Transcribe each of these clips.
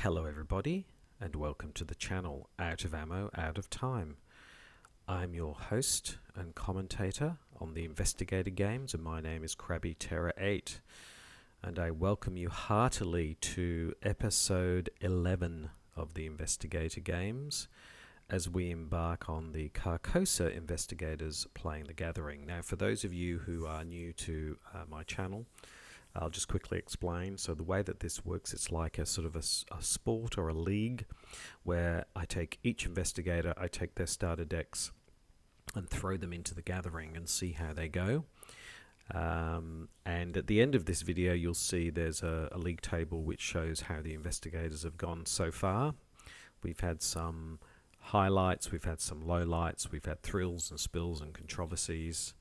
Hello everybody, and welcome to the channel Out of Ammo, Out of Time. I'm your host and commentator on the Investigator games, and my name is Krabby Terror 8. And I welcome you heartily to episode 11 of the Investigator games, as we embark on the Carcosa Investigators playing the Gathering. Now, for those of you who are new to my channel, I'll just quickly explain. So the way that this works, it's like a sort of a sport or a league where I take each investigator, I take their starter decks and throw them into the Gathering and see how they go. And at the end of this video, you'll see there's a league table which shows how the investigators have gone so far. We've had some highlights, we've had some lowlights, we've had thrills and spills and controversies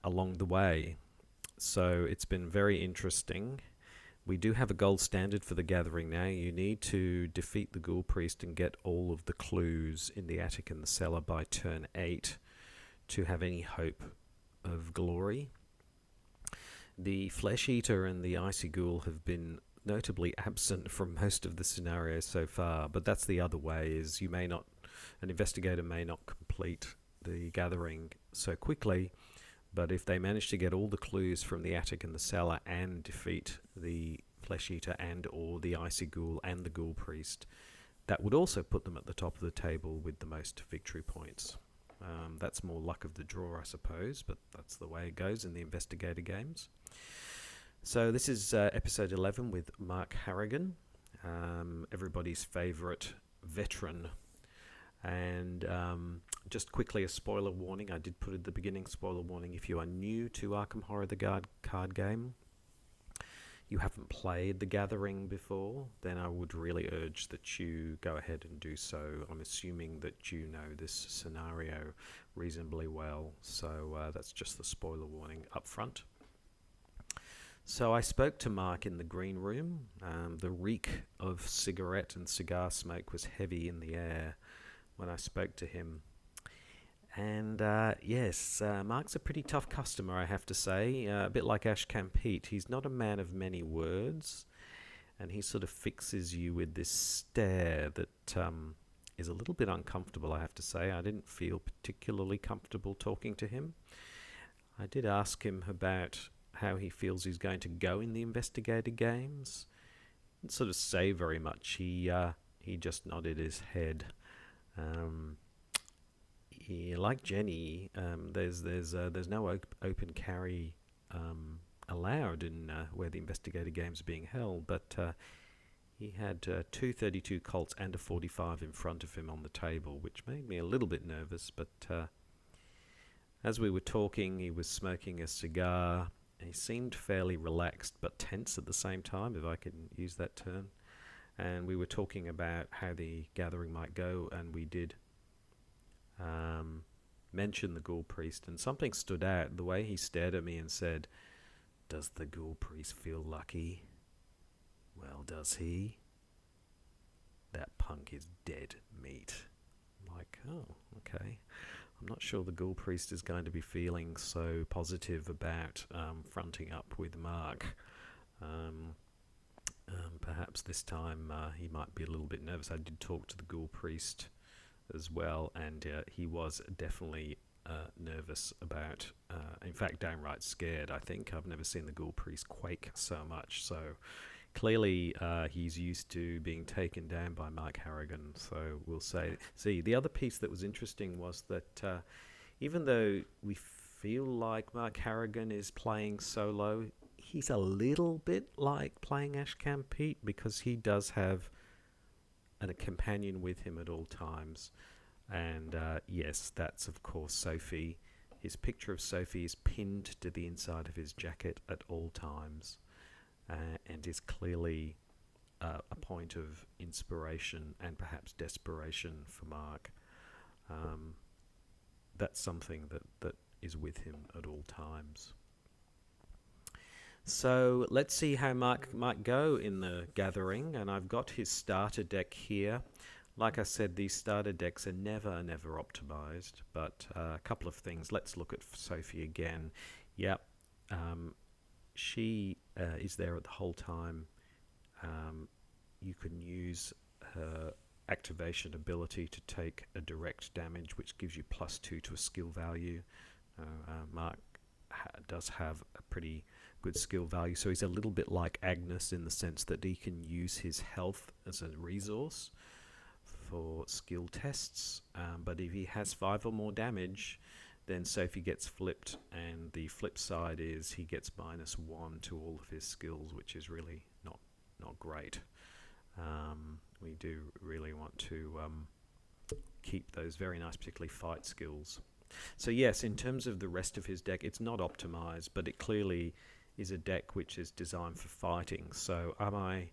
along the way. So it's been very interesting. We do have a gold standard for the Gathering now. You need to defeat the Ghoul Priest and get all of the clues in the attic and the cellar by turn 8 to have any hope of glory. The Flesh Eater and the Icy Ghoul have been notably absent from most of the scenarios so far, but that's the other way, is you may not, an investigator may not complete the Gathering so quickly. But if they manage to get all the clues from the attic and the cellar and defeat the Flesh Eater and or the Icy Ghoul and the Ghoul Priest, that would also put them at the top of the table with the most victory points. That's more luck of the draw, I suppose, but that's the way it goes in the Investigator games. So this is episode 11 with Mark Harrigan, everybody's favourite veteran. And just quickly, a spoiler warning. I did put at the beginning, spoiler warning, if you are new to Arkham Horror the card game, you haven't played the Gathering before, then I would really urge that you go ahead and do so. I'm assuming that you know this scenario reasonably well, so that's just the spoiler warning up front. So I spoke to Mark in the green room. The reek of cigarette and cigar smoke was heavy in the air when I spoke to him. And yes, Mark's a pretty tough customer, I have to say. A bit like Ashcan Pete. He's not a man of many words, and he sort of fixes you with this stare that is a little bit uncomfortable, I have to say. I didn't feel particularly comfortable talking to him. I did ask him about how he feels he's going to go in the Investigator games. Didn't sort of say very much. He just nodded his head. Like Jenny, there's no open carry allowed in where the Investigator games are being held, but he had two 32 Colts and a 45 in front of him on the table, which made me a little bit nervous. But as we were talking, he was smoking a cigar. He seemed fairly relaxed but tense at the same time, if I can use that term. And we were talking about how the Gathering might go, and we did mention the Ghoul Priest, and something stood out. The way he stared at me and said, "Does the Ghoul Priest feel lucky?" Well, does he? That punk is dead meat. I'm like, oh, okay. I'm not sure the Ghoul Priest is going to be feeling so positive about fronting up with Mark. Perhaps this time he might be a little bit nervous. I did talk to the Ghoul Priest as well, and he was definitely nervous about, in fact, downright scared, I think. I've never seen the Ghoul Priest quake so much. So clearly he's used to being taken down by Mark Harrigan. So we'll see. The other piece that was interesting was that even though we feel like Mark Harrigan is playing solo, he's a little bit like playing Ashcan Pete, because he does have a companion with him at all times. And yes, that's of course Sophie. His picture of Sophie is pinned to the inside of his jacket at all times, and is clearly a point of inspiration and perhaps desperation for Mark. That's something that is with him at all times. So let's see how Mark might go in the Gathering, and I've got his starter deck here. Like I said, these starter decks are never optimized, but a couple of things. Let's look at Sophie again. Yep, she is there at the whole time. you can use her activation ability to take a direct damage, which gives you +2 to a skill value. Mark does have a pretty good skill value, so he's a little bit like Agnes in the sense that he can use his health as a resource for skill tests, but if he has 5 or more damage, then Sophie gets flipped, and the flip side is he gets -1 to all of his skills, which is really not great. We do really want to keep those very nice, particularly fight skills. So yes, in terms of the rest of his deck, it's not optimized, but it clearly is a deck which is designed for fighting. So am I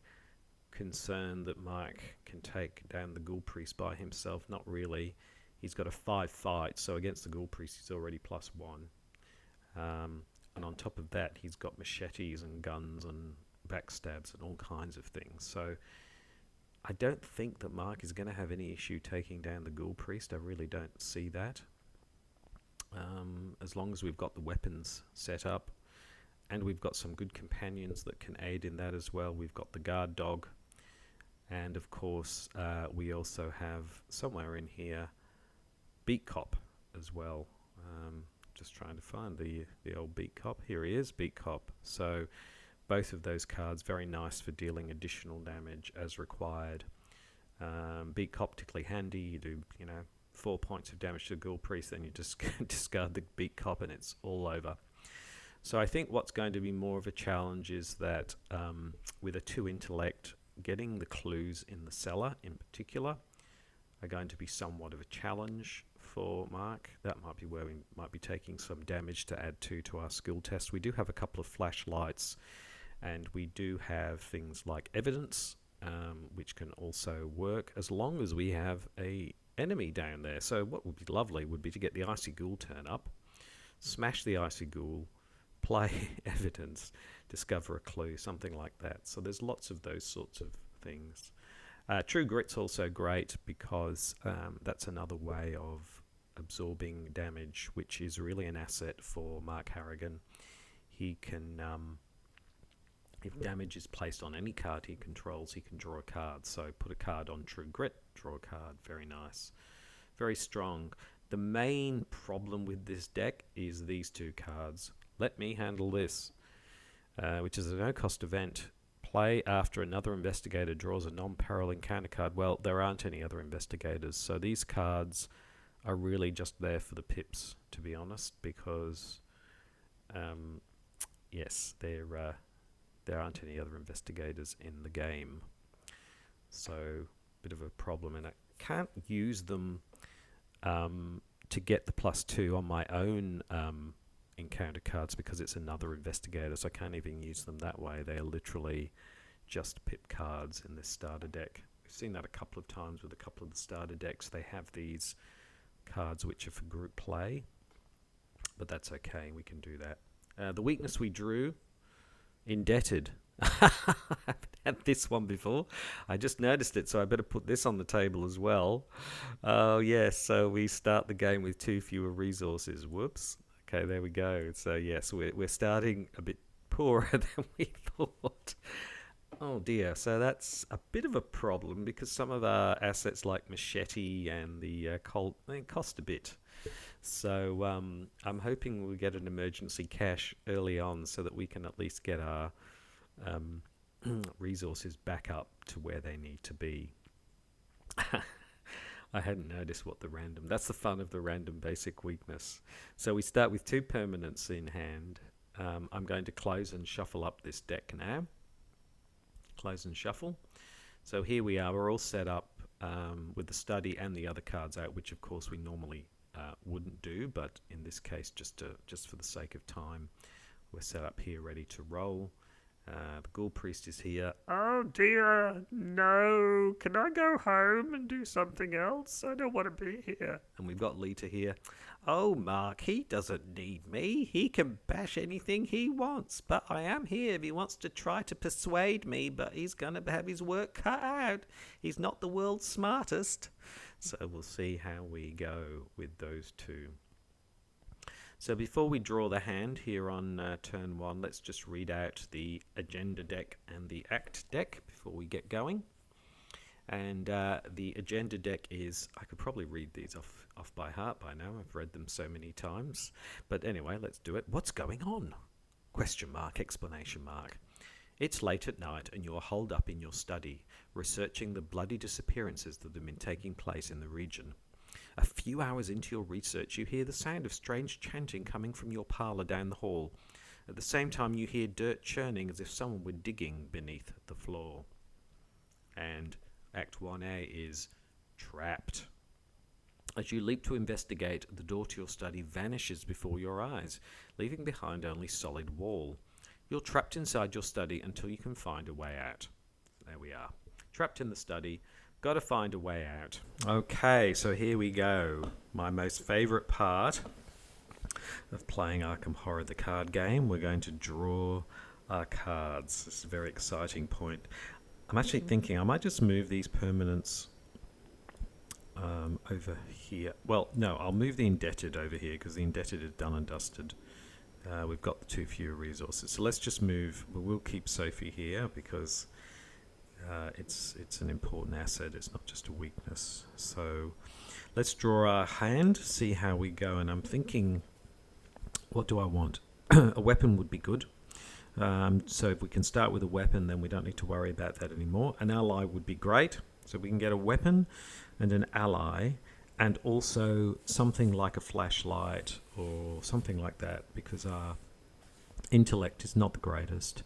concerned that Mike can take down the Ghoul Priest by himself? Not really. He's got a 5 fight, so against the Ghoul Priest he's already +1. And on top of that, he's got machetes and guns and backstabs and all kinds of things. So I don't think that Mark is going to have any issue taking down the Ghoul Priest. I really don't see that. As long as we've got the weapons set up, and we've got some good companions that can aid in that as well. We've got the guard dog, and of course we also have somewhere in here Beat Cop as well. Just trying to find the old Beat Cop. Here he is, Beat Cop. So both of those cards very nice for dealing additional damage as required. Beat Cop particularly handy. You do 4 points of damage to the Ghoul Priest, then you just discard the Beat Cop and it's all over. So I think what's going to be more of a challenge is that with a 2 intellect, getting the clues in the cellar in particular are going to be somewhat of a challenge for Mark. That might be where we might be taking some damage to add to our skill test. We do have a couple of flashlights, and we do have things like evidence, which can also work as long as we have a enemy down there. So what would be lovely would be to get the Icy Ghoul turn up, smash the Icy Ghoul, play evidence, discover a clue, something like that. So there's lots of those sorts of things. True Grit's also great because that's another way of absorbing damage, which is really an asset for Mark Harrigan. He can, if damage is placed on any card he controls, he can draw a card. So put a card on True Grit, draw a card. Very nice. Very strong. The main problem with this deck is these 2 cards. Let me handle this, which is a no-cost event. Play after another investigator draws a non-peril encounter card. Well, there aren't any other investigators, so these cards are really just there for the pips, to be honest, because yes, there aren't any other investigators in the game. So, bit of a problem, and I can't use them to get the +2 on my own encounter cards because it's another investigator, so I can't even use them that way. They're literally just pip cards in this starter deck. We've seen that a couple of times with a couple of the starter decks. They have these cards which are for group play, but that's okay, we can do that. The weakness we drew, Indebted. I haven't had this one before. I just noticed it, so I better put this on the table as well. Oh yes, so we start the game with 2 fewer resources. Whoops. Okay, there we go. So yes, we're starting a bit poorer than we thought. Oh dear, so that's a bit of a problem because some of our assets like Machete and the Colt, they cost a bit. So I'm hoping we'll get an emergency cache early on so that we can at least get our resources back up to where they need to be. I hadn't noticed what the random... That's the fun of the random basic weakness. So we start with 2 permanents in hand. I'm going to close and shuffle up this deck now. Close and shuffle. So here we are. We're all set up with the study and the other cards out, which of course we normally wouldn't do, but in this case, just for the sake of time, we're set up here ready to roll. The Ghoul Priest is here. Oh dear, no. Can I go home and do something else? I don't want to be here. And we've got Lita here. Oh, Mark, he doesn't need me. He can bash anything he wants. But I am here if he wants to try to persuade me, but he's going to have his work cut out. He's not the world's smartest. So we'll see how we go with those 2. So before we draw the hand here on turn 1, let's just read out the agenda deck and the act deck before we get going. And the agenda deck is, I could probably read these off by heart by now. I've read them so many times. But anyway, let's do it. What's going on? Question mark, exclamation mark. It's late at night and you're holed up in your study, researching the bloody disappearances that have been taking place in the region. A few hours into your research, you hear the sound of strange chanting coming from your parlour down the hall. At the same time, you hear dirt churning as if someone were digging beneath the floor. And Act 1A is Trapped. As you leap to investigate, the door to your study vanishes before your eyes, leaving behind only solid wall. You're trapped inside your study until you can find a way out. There we are. Trapped in the study. Got to find a way out. Okay, so here we go. My most favourite part of playing Arkham Horror, the card game. We're going to draw our cards. This is a very exciting point. I'm actually thinking I might just move these permanents over here. Well, no, I'll move the indebted over here because the indebted is done and dusted. We've got the 2 fewer resources. So let's just move. We'll keep Sophie here because it's an important asset. It's not just a weakness. So let's draw our hand, see how we go. And I'm thinking, what do I want? A weapon would be good. So if we can start with a weapon, then we don't need to worry about that anymore. An ally would be great. So we can get a weapon and an ally, and also something like a flashlight or something like that, because our intellect is not the greatest.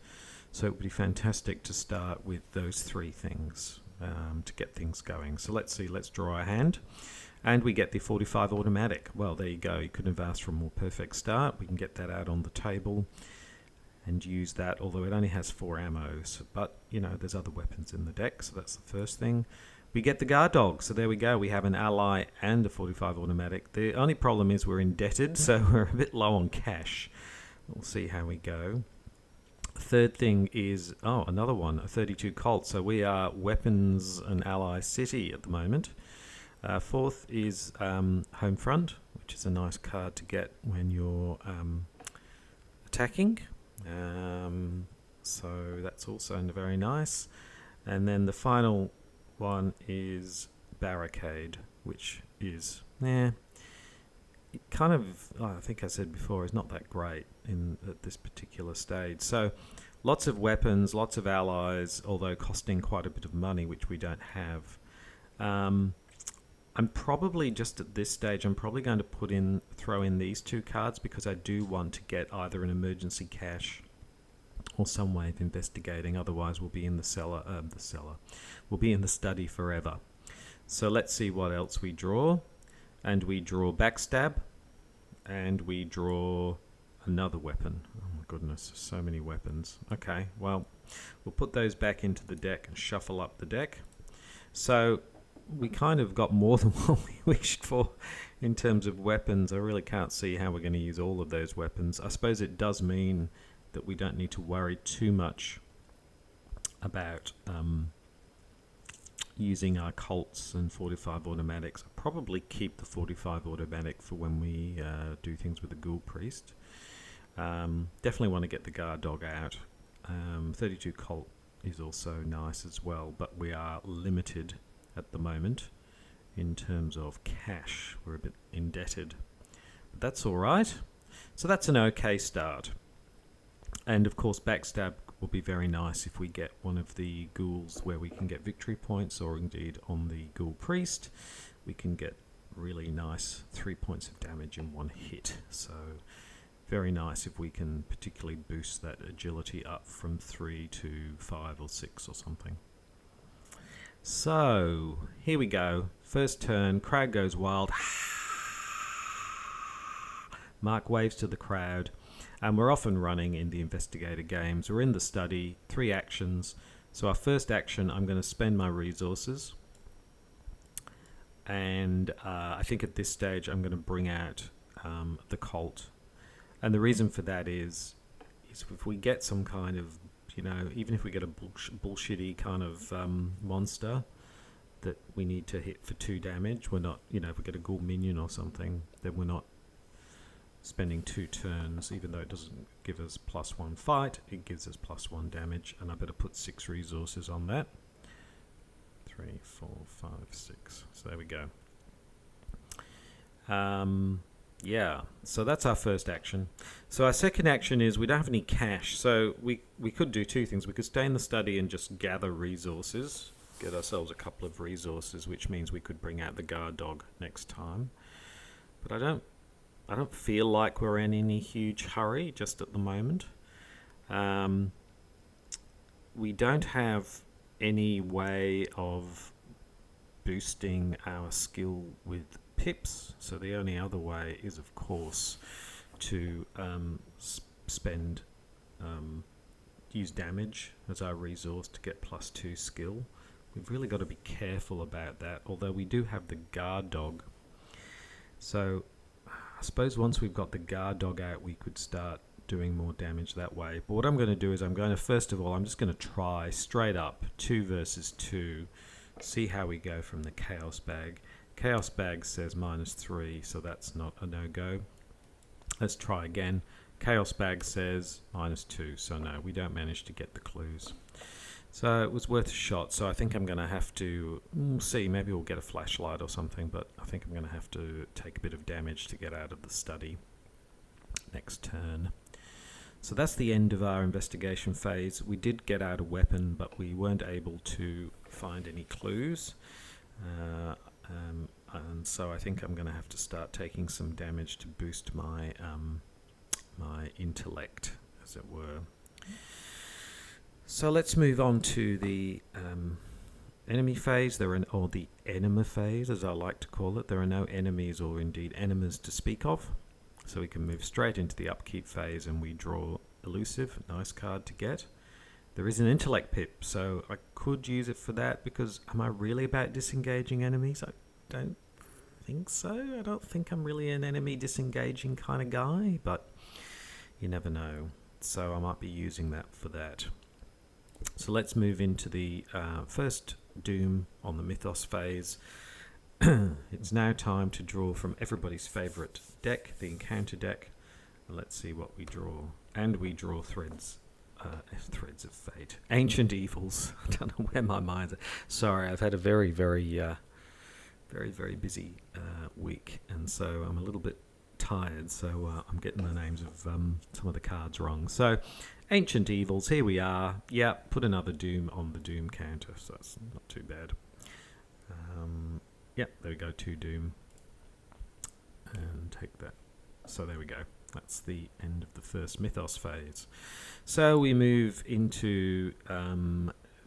So it would be fantastic to start with those 3 things to get things going. So let's see, let's draw a hand. And we get the 45 automatic. Well, there you go. You couldn't have asked for a more perfect start. We can get that out on the table and use that, although it only has 4 ammo. So, but, you know, there's other weapons in the deck, so that's the first thing. We get the guard dog, so there we go. We have an ally and a 45 automatic. The only problem is we're indebted, so we're a bit low on cash. We'll see how we go. Third thing is, another one, a 32 Colt. So we are weapons and ally city at the moment. Fourth is home front, which is a nice card to get when you're attacking. So that's also very nice. And then the final one is barricade, which is it kind of, I think I said before, is not that great at this particular stage. So lots of weapons, lots of allies, although costing quite a bit of money, which we don't have. I'm probably just at this stage, I'm probably going to throw in these 2 cards because I do want to get either an emergency cache or some way of investigating. Otherwise, we'll be in the cellar. We'll be in the study forever. So let's see what else we draw. And we draw backstab, and we draw another weapon. Oh my goodness, so many weapons. Okay, well, we'll put those back into the deck and shuffle up the deck. So we kind of got more than what we wished for in terms of weapons. I really can't see how we're going to use all of those weapons. I suppose it does mean that we don't need to worry too much about using our Colts and 45 automatics. I'll probably keep the 45 automatic for when we do things with the Ghoul Priest. Definitely want to get the guard dog out. 32 Colt is also nice as well, but we are limited at the moment in terms of cash. We're a bit indebted, but that's all right. So that's an okay start. And of course, backstab will be very nice if we get one of the ghouls where we can get victory points, or indeed on the Ghoul Priest we can get really nice 3 points of damage in 1 hit. So very nice if we can particularly boost that agility up from 3 to 5 or 6 or something. So here we go. First turn, crowd goes wild. Mark waves to the crowd. And we're off and running in the investigator games. We're in the study, 3 actions. So our first action, I'm going to spend my resources. And I think at this stage I'm going to bring out the Colt. And the reason for that is if we get some kind of, even if we get a bullshitty kind of monster that we need to hit for 2 damage, we're not, if we get a ghoul minion or something, then we're not spending 2 turns, even though it doesn't give us +1 fight, it gives us +1 damage, and I better put 6 resources on that. 3, 4, 5, 6. So there we go. Yeah, so that's our first action. So our second action is we don't have any cash, so we could do two things. We could stay in the study and just gather resources, get ourselves a couple of resources, which means we could bring out the guard dog next time. But I don't feel like we're in any huge hurry just at the moment. We don't have any way of boosting our skill with pips, so the only other way is, of course, to use damage as our resource to get +2 skill. We've really got to be careful about that, although we do have the guard dog. So I suppose once we've got the guard dog out, we could start doing more damage that way. But what I'm going to do is I'm just going to try straight up 2 versus 2, see how we go from the chaos bag. Chaos bag says -3, so that's not a no-go. Let's try again. Chaos bag says -2, so no, we don't manage to get the clues. So it was worth a shot, so I think I'm going to have to see, maybe we'll get a flashlight or something, but I think I'm going to have to take a bit of damage to get out of the study next turn. So that's the end of our investigation phase. We did get out a weapon, but we weren't able to find any clues. And so I think I'm going to have to start taking some damage to boost my my intellect, as it were. So let's move on to the enemy phase, or the enema phase, as I like to call it. There are no enemies or indeed enemas to speak of. So we can move straight into the upkeep phase, and we draw elusive, nice card to get. There is an intellect pip, so I could use it for that, because am I really about disengaging enemies? I don't think so. I don't think I'm really an enemy disengaging kind of guy, but you never know. So I might be using that for that. So let's move into the first Doom on the Mythos phase. It's now time to draw from everybody's favourite deck, the encounter deck. And let's see what we draw. And we draw Threads of Fate. Ancient Evils. I don't know where my mind's at. Sorry, I've had a very, very busy week, and so I'm a little bit tired, so I'm getting the names of some of the cards wrong. So, Ancient Evils, here we are. Yeah, put another Doom on the Doom counter, so that's not too bad. Yeah, there we go, 2 Doom. And take that. So there we go. That's the end of the first Mythos phase. So we move into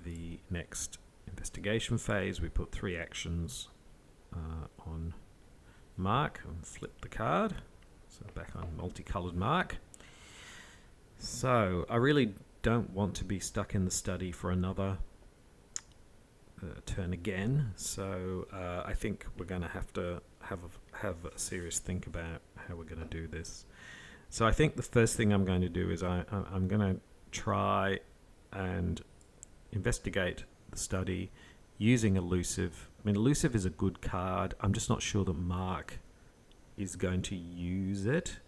the next investigation phase. We put 3 actions on Mark and flip the card. So back on multicolored Mark. So I really don't want to be stuck in the study for another turn again. So I think we're going to have have a serious think about how we're going to do this. So I think the first thing I'm going to do is I'm going to try and investigate the study using elusive. I mean, elusive is a good card. I'm just not sure that Mark is going to use it.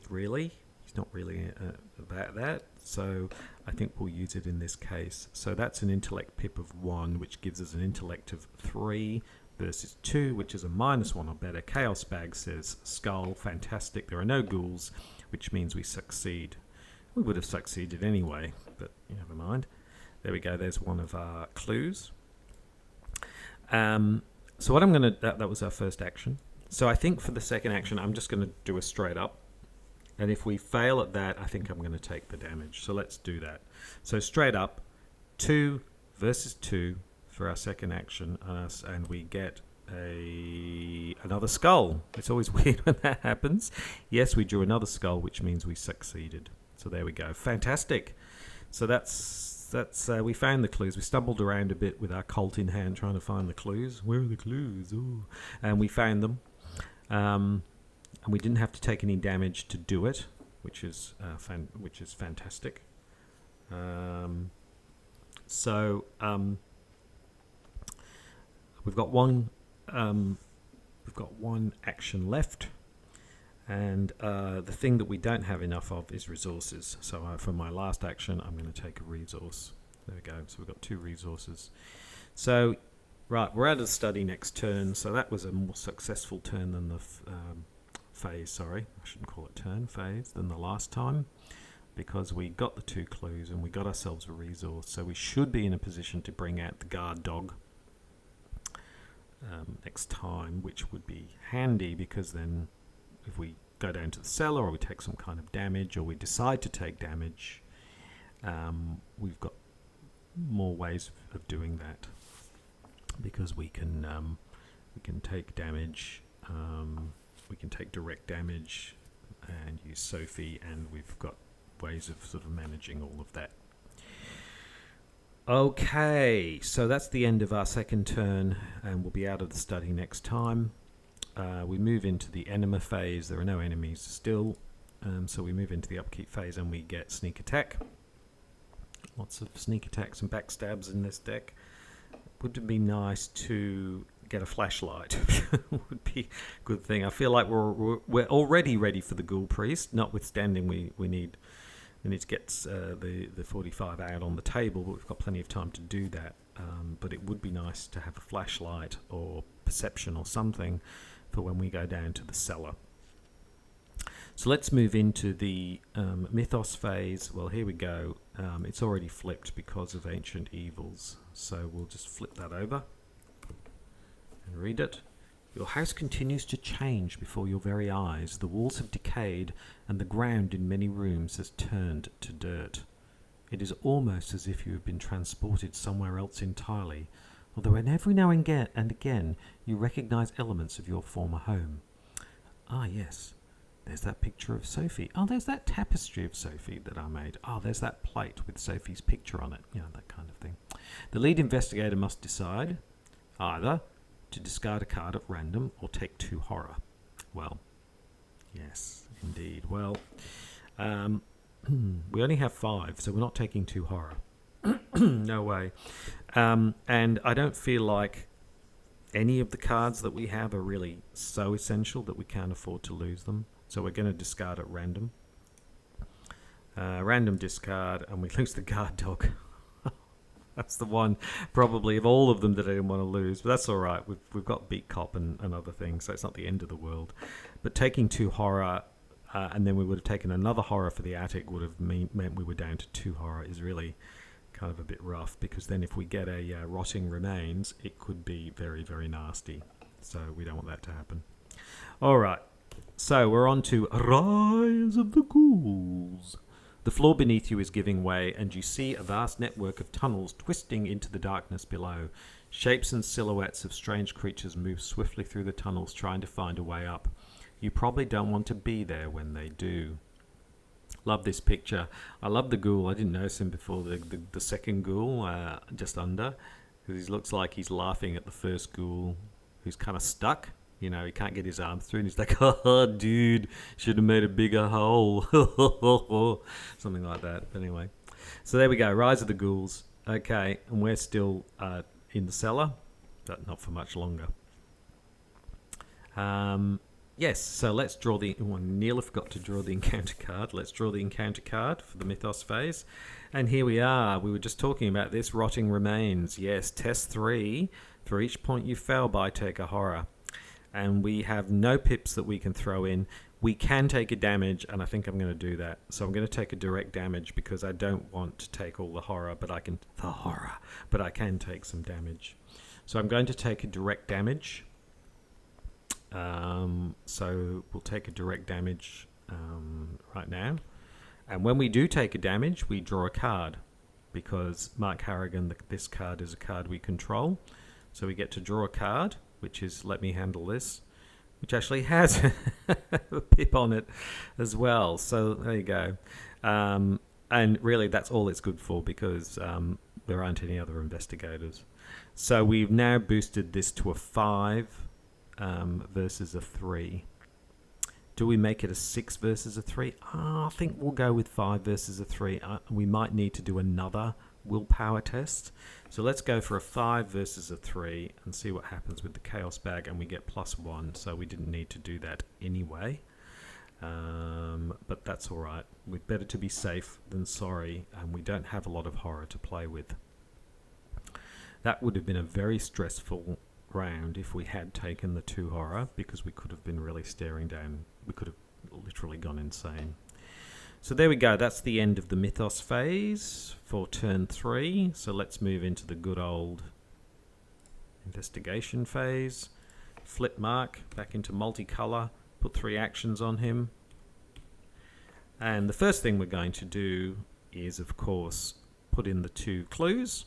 Really, he's not really about that. So I think we'll use it in this case. So that's an intellect pip of 1, which gives us an intellect of 3 versus 2, which is a -1 or better. Chaos bag says skull, fantastic. There are no ghouls, which means we succeed. We would have succeeded anyway, but never mind. There we go. There's one of our clues. So what I'm going to... That was our first action. So I think for the second action, I'm just going to do a straight up. And if we fail at that, I think I'm going to take the damage. So let's do that. So straight up, 2 versus 2 for our second action. And we get another skull. It's always weird when that happens. Yes, we drew another skull, which means we succeeded. So there we go. Fantastic. So that's we found the clues. We stumbled around a bit with our Colt in hand trying to find the clues. Where are the clues? Ooh. And we found them. And we didn't have to take any damage to do it, which is fantastic. We've got one action left, and the thing that we don't have enough of is resources. So for my last action, I'm going to take a resource. There we go. So we've got 2 resources. So, right, we're out of the study next turn. So that was a more successful turn than the phase, sorry. I shouldn't call it turn, phase, than the last time. Because we got the 2 clues and we got ourselves a resource. So we should be in a position to bring out the guard dog next time, which would be handy, because then if we go down to the cellar, or we take some kind of damage, or we decide to take damage, we've got more ways of doing that, because we can take damage, we can take direct damage and use Sophie, and we've got ways of sort of managing all of that. Okay, so that's the end of our second turn, and we'll be out of the study next time. We move into the enema phase. There are no enemies still, so we move into the upkeep phase and we get sneak attack. Lots of sneak attacks and backstabs in this deck. Would it be nice to get a flashlight? Would be a good thing. I feel like we're already ready for the Ghoul Priest, notwithstanding we need to get the 45 out on the table, but we've got plenty of time to do that. But it would be nice to have a flashlight or perception or something for when we go down to the cellar. So let's move into the Mythos phase. Well, here we go. It's already flipped because of Ancient Evils. So we'll just flip that over and read it. Your house continues to change before your very eyes. The walls have decayed, and the ground in many rooms has turned to dirt. It is almost as if you have been transported somewhere else entirely, although every now and again you recognize elements of your former home. Ah, yes. There's that picture of Sophie. Oh, there's that tapestry of Sophie that I made. Oh, there's that plate with Sophie's picture on it. You know, that kind of thing. The lead investigator must decide either to discard a card at random or take 2 horror. Well, yes, indeed. Well, we only have 5, so we're not taking 2 horror. No way. And I don't feel like any of the cards that we have are really so essential that we can't afford to lose them. So we're going to discard at random. Random discard, and we lose the guard dog. That's the one, probably, of all of them that I didn't want to lose. But that's all right. We've got Beat Cop and other things, so it's not the end of the world. But taking 2 horror, and then we would have taken another horror for the attic, would have meant we were down to 2 horror, is really kind of a bit rough. Because then if we get a Rotting Remains, it could be very, very nasty. So we don't want that to happen. All right. So we're on to Rise of the Ghouls. The floor beneath you is giving way, and you see a vast network of tunnels twisting into the darkness below. Shapes and silhouettes of strange creatures move swiftly through the tunnels, trying to find a way up. You probably don't want to be there when they do. Love this picture. I love the ghoul. I didn't notice him before. The second ghoul, just under, because he looks like he's laughing at the first ghoul, who's kind of stuck. You know, he can't get his arms through, and he's like, oh, dude, should have made a bigger hole. Something like that. But anyway, so there we go, Rise of the Ghouls. Okay, and we're still in the cellar, but not for much longer. Yes, so let's draw the... Oh, Neil forgot to draw the encounter card. Let's draw the encounter card for the Mythos phase. And here we are. We were just talking about this, Rotting Remains. Yes, test 3. For each point you fail by, take a horror. And we have no pips that we can throw in. We can take a damage, and I think I'm going to do that. So I'm going to take a direct damage because I don't want to take all the horror, but I can... The horror! But I can take some damage. So I'm going to take a direct damage. So we'll take a direct damage right now. And when we do take a damage, we draw a card. Because Mark Harrigan, this card is a card we control. So we get to draw a card, which is Let Me Handle This, which actually has a pip on it as well. So there you go. And really, that's all it's good for, because there aren't any other investigators. So we've now boosted this to a 5 versus a 3. Do we make it a 6 versus a 3? I think we'll go with 5 versus a 3. We might need to do another willpower test. So let's go for a 5 versus a 3 and see what happens with the chaos bag, and we get +1, so we didn't need to do that anyway. But that's alright. We're better to be safe than sorry, and we don't have a lot of horror to play with. That would have been a very stressful round if we had taken the 2 horror, because we could have been really staring down. We could have literally gone insane. So there we go. That's the end of the Mythos phase for turn 3. So let's move into the good old investigation phase. Flip Mark back into multicolour. Put 3 actions on him. And the first thing we're going to do is, of course, put in the 2 clues,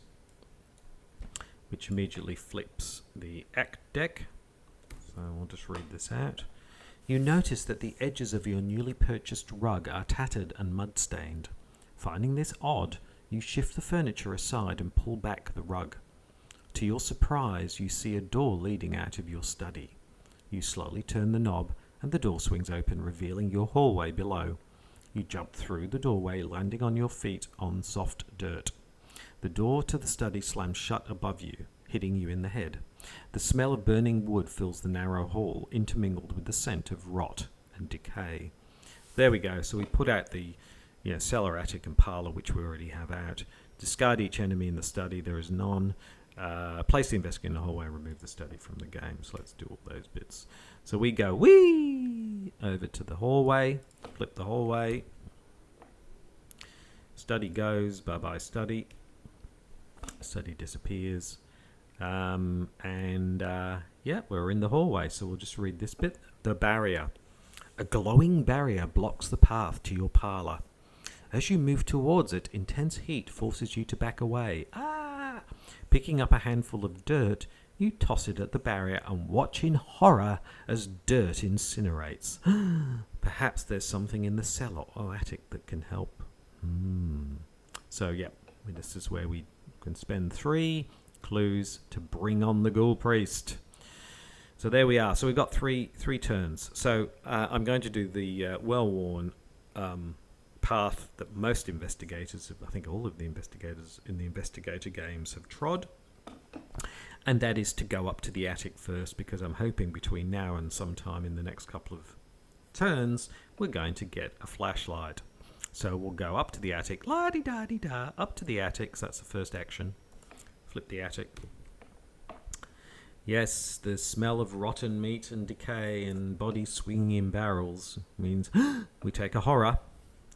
which immediately flips the act deck. So we'll just read this out. You notice that the edges of your newly purchased rug are tattered and mud-stained. Finding this odd, you shift the furniture aside and pull back the rug. To your surprise, you see a door leading out of your study. You slowly turn the knob and the door swings open, revealing your hallway below. You jump through the doorway, landing on your feet on soft dirt. The door to the study slams shut above you, hitting you in the head. The smell of burning wood fills the narrow hall, intermingled with the scent of rot and decay. There we go. So we put out the cellar, attic, and parlour, which we already have out. Discard each enemy in the study. There is none. Place the investigator in the hallway and remove the study from the game. So let's do all those bits. So we go whee over to the hallway. Flip the hallway. Study goes. Bye-bye study. Study disappears. Yeah, we're in the hallway, so we'll just read this bit. The barrier. A glowing barrier blocks the path to your parlour. As you move towards it, intense heat forces you to back away. Picking up a handful of dirt, you toss it at the barrier and watch in horror as dirt incinerates. Perhaps there's something in the cellar or attic that can help. So, yeah, this is where we can spend 3 clues to bring on the Ghoul Priest. So there we are. So we've got three turns. So I'm going to do the well-worn path that most investigators, I think all of the investigators in the investigator games, have trod. And that is to go up to the attic first, because I'm hoping between now and sometime in the next couple of turns, we're going to get a flashlight. So we'll go up to the attic, la-di-da-di-da, up to the attic. So that's the first action. Flip the attic. Yes, the smell of rotten meat and decay and bodies swinging in barrels means we take a horror.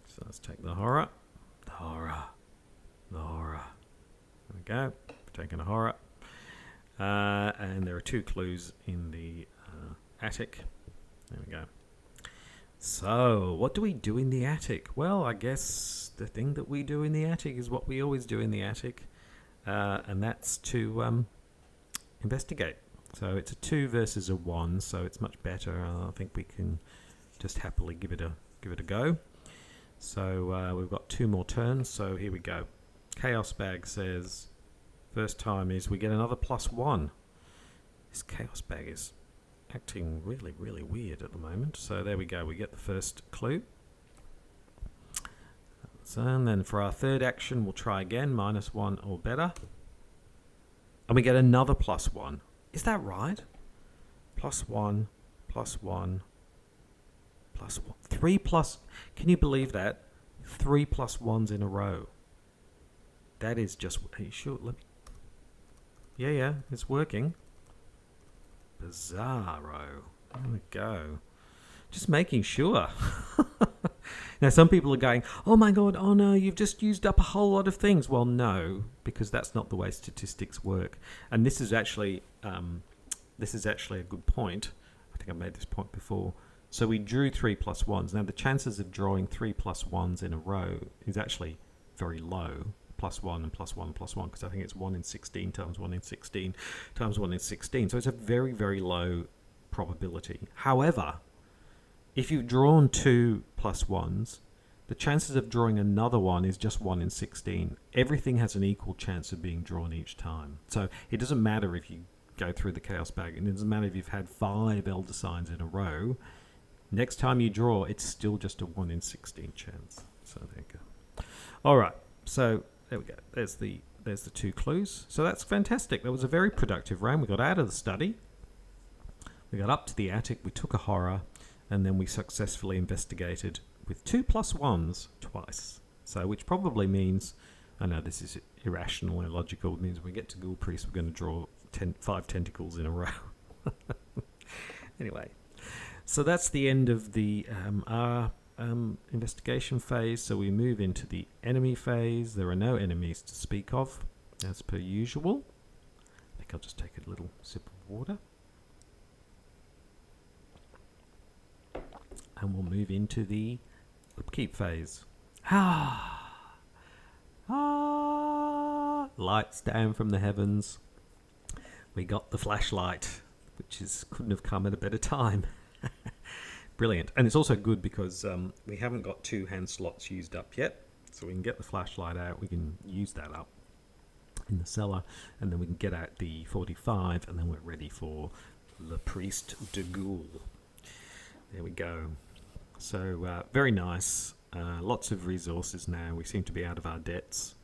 So let's take the horror. The horror. The horror. There we go. Taking a horror. And there are 2 clues in the attic. There we go. So, what do we do in the attic? Well, I guess the thing that we do in the attic is what we always do in the attic. And that's to investigate. So it's a 2 versus a 1, so it's much better. I think we can just happily give it a go. So we've got 2 more turns. So here we go. Chaos Bag says first time is we get another +1. This Chaos Bag is acting really, really weird at the moment. So there we go. We get the first clue. So, and then for our third action, we'll try again, -1 or better. And we get another +1. Is that right? +1, +1, +1. 3 plus, can you believe that? 3 +1s in a row. That is just, are you sure? Let me, yeah, it's working. Bizarro. There we go. Just making sure. Now, some people are going, oh my God, oh no, you've just used up a whole lot of things. Well, no, because that's not the way statistics work. And this is actually a good point. I think I made this point before. So we drew 3 +1s. Now, the chances of drawing 3 +1s in a row is actually very low. +1 and +1 +1, because I think it's 1 in 16 times 1 in 16 times 1 in 16. So it's a very, very low probability. However, if you've drawn 2 +1s, the chances of drawing another one is just 1 in 16. Everything has an equal chance of being drawn each time. So it doesn't matter if you go through the Chaos Bag, and it doesn't matter if you've had 5 Elder Signs in a row. Next time you draw, it's still just a 1 in 16 chance. So there you go. All right, so there we go. There's the 2 clues. So that's fantastic. That was a very productive round. We got out of the study. We got up to the attic. We took a horror. and then we successfully investigated with 2+1s twice. So, which probably means, I know this is irrational and illogical, it means when we get to Ghoul Priest, we're going to draw 5 tentacles in a row. Anyway, so that's the end of the investigation phase. So we move into the enemy phase. There are no enemies to speak of, as per usual. I think I'll just take a little sip of water. And we'll move into the upkeep phase. Lights down from the heavens. We got the flashlight, which couldn't have come at a better time. Brilliant. And it's also good because we haven't got 2 hand slots used up yet. So we can get the flashlight out. We can use that up in the cellar. And then we can get out the 45. And then we're ready for Le Priest de Ghoul. There we go. So very nice. Lots of resources now. We seem to be out of our debts.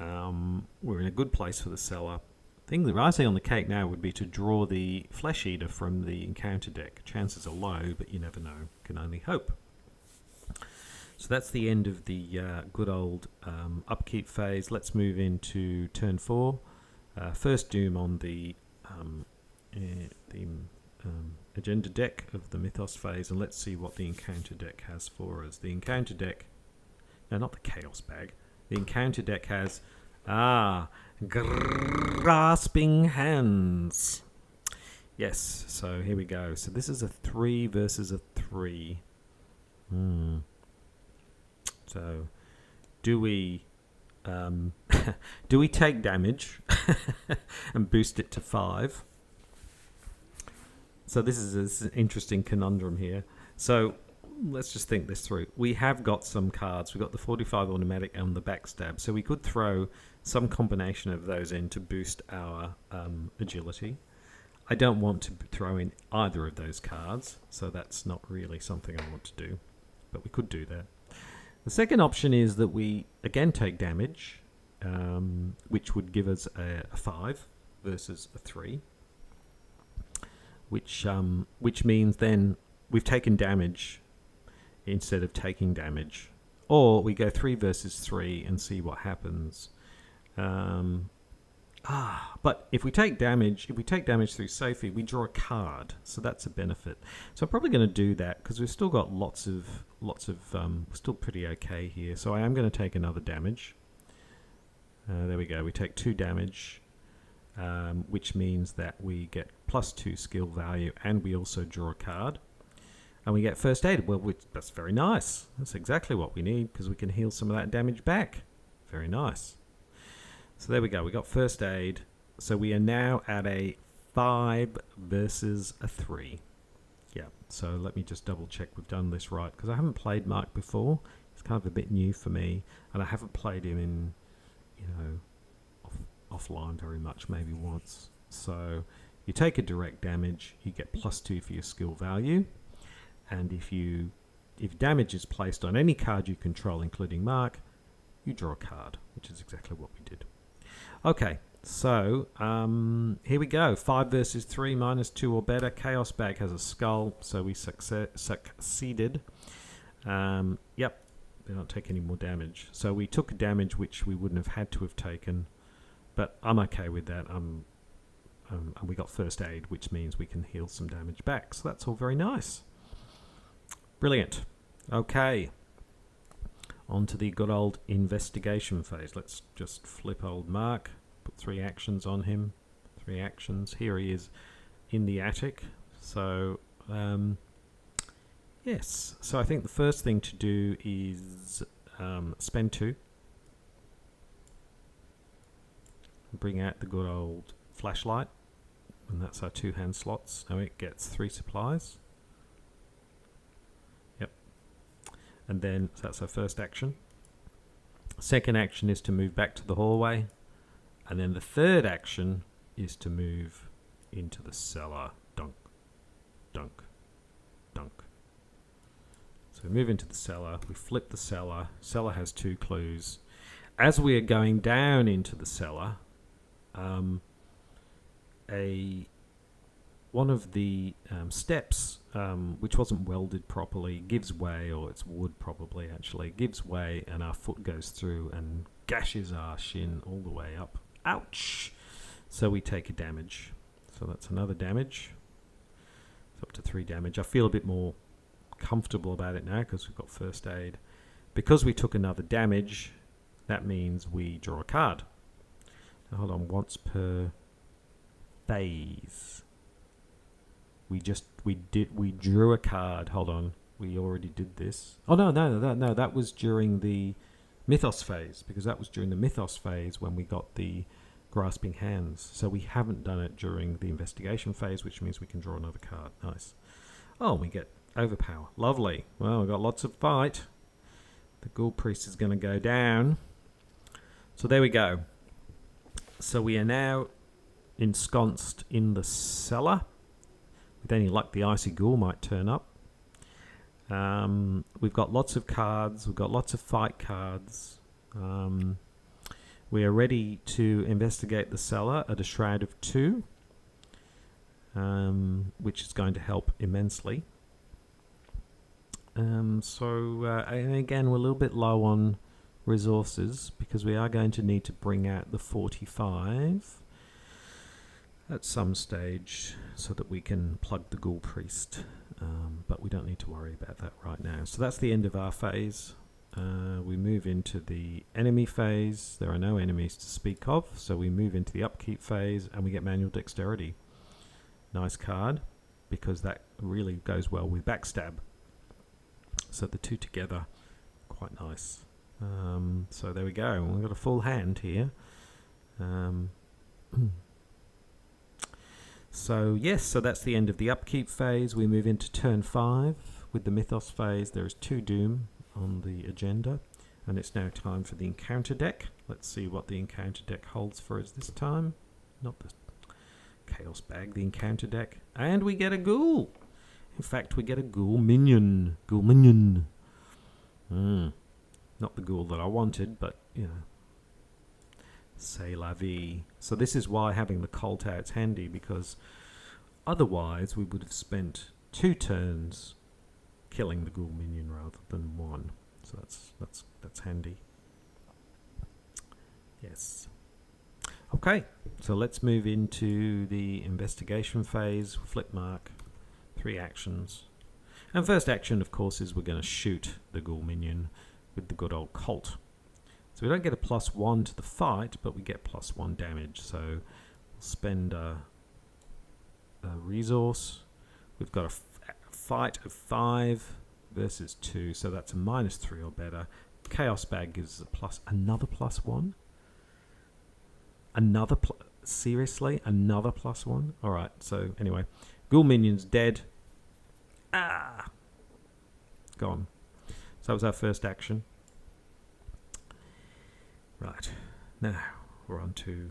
We're in a good place for the cellar. Thing the icing on the cake now would be to draw the Flesh Eater from the encounter deck. Chances are low, but you never know. Can only hope. So that's the end of the good old upkeep phase. Let's move into turn 4. First Doom on the agenda deck of the Mythos Phase, and let's see what the encounter deck has for us. The encounter deck, no, not the Chaos Bag. The encounter deck has Grasping Hands. Yes, so here we go. So this is a 3 versus a 3. So do we do we take damage and boost it to 5? So this is an interesting conundrum here. So let's just think this through. We have got some cards. We've got the 45 automatic and the backstab. So we could throw some combination of those in to boost our agility. I don't want to throw in either of those cards, so that's not really something I want to do. But we could do that. The second option is that we again take damage, which would give us a 5 versus a 3. Which means then we've taken damage instead of taking damage. Or we go 3 versus 3 and see what happens. But if we take damage through Sophie, we draw a card. So that's a benefit. So I'm probably going to do that because we've still got lots of we're still pretty okay here. So I am going to take another damage. There we go. We take 2 damage. Which means that we get +2 skill value and we also draw a card and we get first aid. Well, that's very nice. That's exactly what we need because we can heal some of that damage back. Very nice. So there we go. We got first aid. So we are now at a 5 versus a 3. Yeah. So let me just double check we've done this right because I haven't played Mark before. It's kind of a bit new for me and I haven't played him in, offline very much, maybe once. So you take a direct damage, you get +2 for your skill value, and if damage is placed on any card you control, including Mark, you draw a card, which is exactly what we did. Okay, so here we go. 5 versus 3, -2 or better. Chaos Bag has a skull, so we succeeded. Yep, they don't take any more damage. So we took damage which we wouldn't have had to have taken. But I'm okay with that. And we got first aid, which means we can heal some damage back. So that's all very nice. Brilliant. Okay. On to the good old investigation phase. Let's just flip old Mark. Put 3 actions on him. 3 actions. Here he is in the attic. So, yes. So I think the first thing to do is spend 2. Bring out the good old flashlight, and that's our 2 hand slots. Now it gets 3 supplies. Yep. And then so that's our first action. Second action is to move back to the hallway, and then the third action is to move into the cellar. Dunk, dunk, dunk. So we move into the cellar. We flip the cellar. Cellar has 2 clues. As we are going down into the cellar, one of the steps, which wasn't welded properly, gives way, or it's wood probably actually, gives way, and our foot goes through and gashes our shin all the way up. Ouch! So we take a damage. So that's another damage. It's up to 3 damage. I feel a bit more comfortable about it now because we've got first aid. Because we took another damage, that means we draw a card. Now hold on, once per phase. We drew a card. Hold on, we already did this. Oh no, that was during the Mythos phase, because that was during the Mythos phase when we got the grasping hands. So we haven't done it during the investigation phase, which means we can draw another card. Nice. Oh, we get overpower. Lovely. Well, we've got lots of fight. The Ghoul Priest is going to go down. So there we go. So we are now ensconced in the cellar. With any luck, the Icy Ghoul might turn up. We've got lots of cards. We've got lots of fight cards. We are ready to investigate the cellar at a Shroud of 2, which is going to help immensely. And again, we're a little bit low on resources because we are going to need to bring out the 45 at some stage so that we can plug the Ghoul Priest. But we don't need to worry about that right now. So that's the end of our phase. We move into the enemy phase. There are no enemies to speak of, so we move into the Upkeep phase and we get Manual Dexterity. Nice card, because that really goes well with Backstab. So the two together, quite nice. So there we go. We've got a full hand here. So yes, so that's the end of the Upkeep phase. We move into turn 5 with the Mythos phase. There is 2 Doom on the agenda, and it's now time for the encounter deck. Let's see what the encounter deck holds for us this time. Not the Chaos Bag, the encounter deck. And we get a Ghoul. In fact, we get a Ghoul Minion. Ghoul Minion. Not the Ghoul that I wanted, but, you know. C'est la vie. So this is why having the Colt out's handy, because otherwise we would have spent 2 turns killing the Ghoul Minion rather than 1. So that's handy. Yes. Okay, so let's move into the investigation phase. Flip mark, 3 actions. And first action, of course, is we're going to shoot the Ghoul Minion with the good old Colt. So we don't get a +1 to the fight, but we get +1 damage. So we'll spend a resource. We've got a fight of 5 versus 2, so that's a -3 or better. Chaos Bag gives us another +1. Seriously, another +1. All right. So anyway, Ghoul Minion's dead. Gone. So that was our first action. Right, now we're on to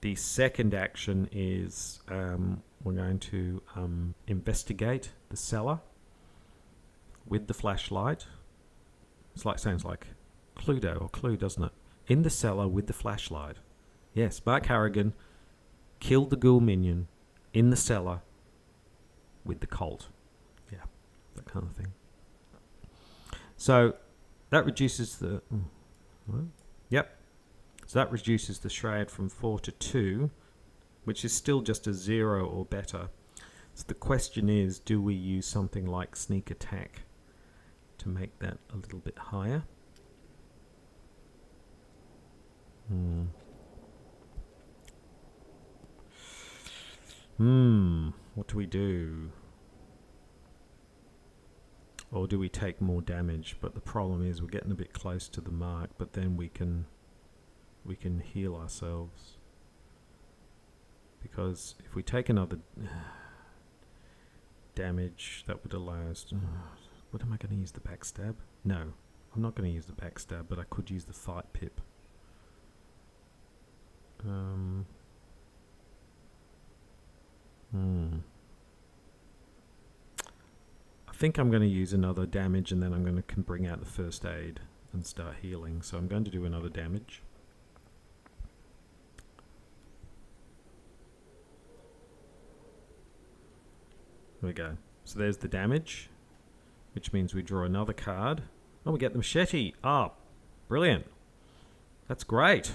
the second action is we're going to investigate the cellar with the flashlight. Sounds like Cluedo or Clue, doesn't it? In the cellar with the flashlight. Yes, Mark Harrigan killed the Ghoul Minion in the cellar with the Colt. Yeah, that kind of thing. So that reduces the... Yep. So that reduces the Shroud from 4 to 2, which is still just a 0 or better. So the question is, do we use something like Sneak Attack to make that a little bit higher? What do we do? Or do we take more damage? But the problem is we're getting a bit close to the mark, but then we can heal ourselves. Because if we take another damage, that would allow us to... What am I going to use, the backstab? No, I'm not going to use the backstab, but I could use the fight pip. I think I'm going to use another damage, and then I'm going to bring out the first aid and start healing. So I'm going to do another damage. There we go. So there's the damage, which means we draw another card. Oh, we get the machete. Ah, brilliant. That's great.